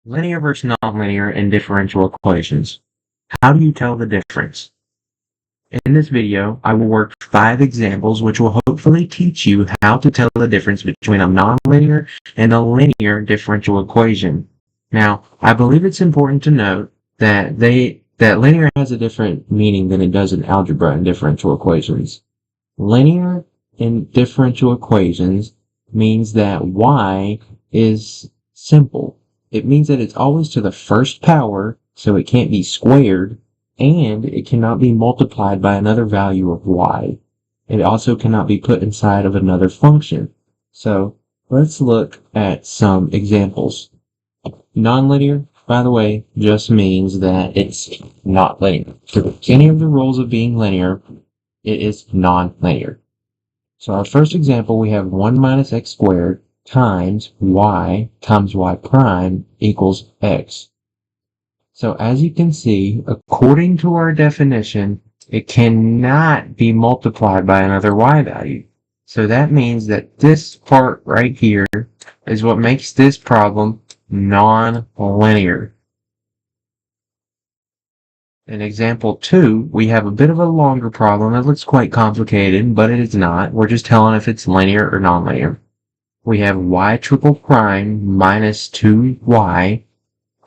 Linear versus nonlinear in differential equations. How do you tell the difference? In this video, I will work 5 examples which will hopefully teach you how to tell the difference between a nonlinear and a linear differential equation. Now, I believe it's important to note that linear has a different meaning than it does in algebra and differential equations. Linear in differential equations means that y is simple. It means that it's always to the first power, so it can't be squared, and it cannot be multiplied by another value of y. It also cannot be put inside of another function. So let's look at some examples. Nonlinear, by the way, just means that it's not linear. For any of the rules of being linear, it is nonlinear. So our first example, we have 1 minus x squared times y prime equals x. So as you can see, according to our definition, it cannot be multiplied by another y value. So that means that this part right here is what makes this problem non-linear. In example 2, we have a bit of a longer problem. It looks quite complicated, but it is not. We're just telling if it's linear or nonlinear. We have y triple prime minus 2y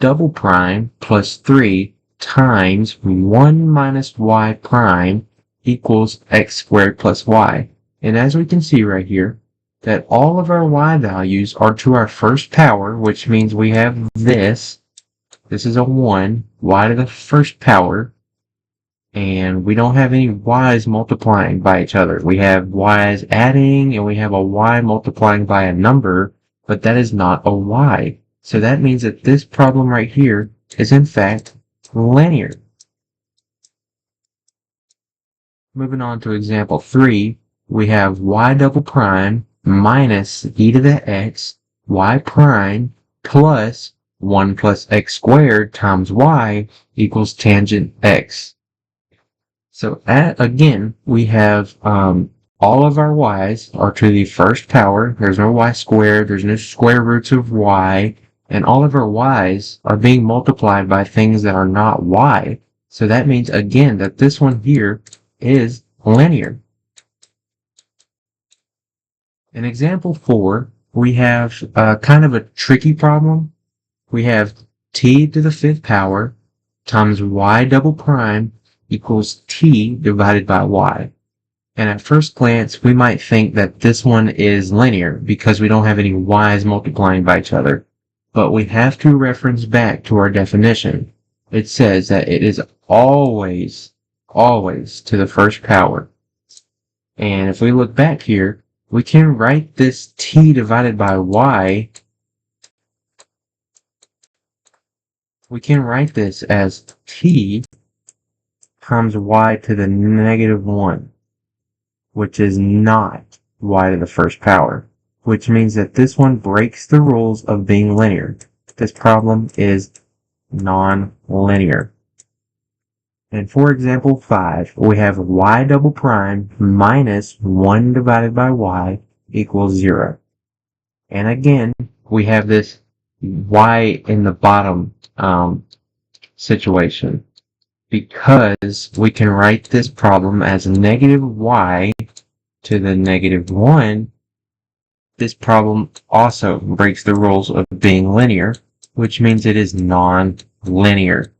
double prime plus 3 times 1 minus y prime equals x squared plus y. And as we can see right here, that all of our y values are to our first power, which means we have this. This is a 1, y to the first power, and we don't have any y's multiplying by each other. We have y's adding, and we have a y multiplying by a number, but that is not a y. So that means that this problem right here is in fact linear. Moving on to example 3, we have y double prime minus e to the x, y prime plus 1 plus x squared times y equals tangent x. So again, we have all of our y's are to the first power. There's no y squared, there's no square roots of y, and all of our y's are being multiplied by things that are not y. So that means, again, that this one here is linear. In example 4, we have kind of a tricky problem. We have t to the 5th power times y double prime equals t divided by y. And at first glance, we might think that this one is linear because we don't have any y's multiplying by each other. But we have to reference back to our definition. It says that it is always to the first power. And if we look back here, we can write this t divided by y. We can write this as t times y to the negative 1, which is not y to the first power, which means that this one breaks the rules of being linear. This problem is non-linear. And for example 5, we have y double prime minus 1 divided by y equals 0. And again, we have this y in the bottom situation, because we can write this problem as negative y to the negative 1. This problem also breaks the rules of being linear, which means it is non-linear.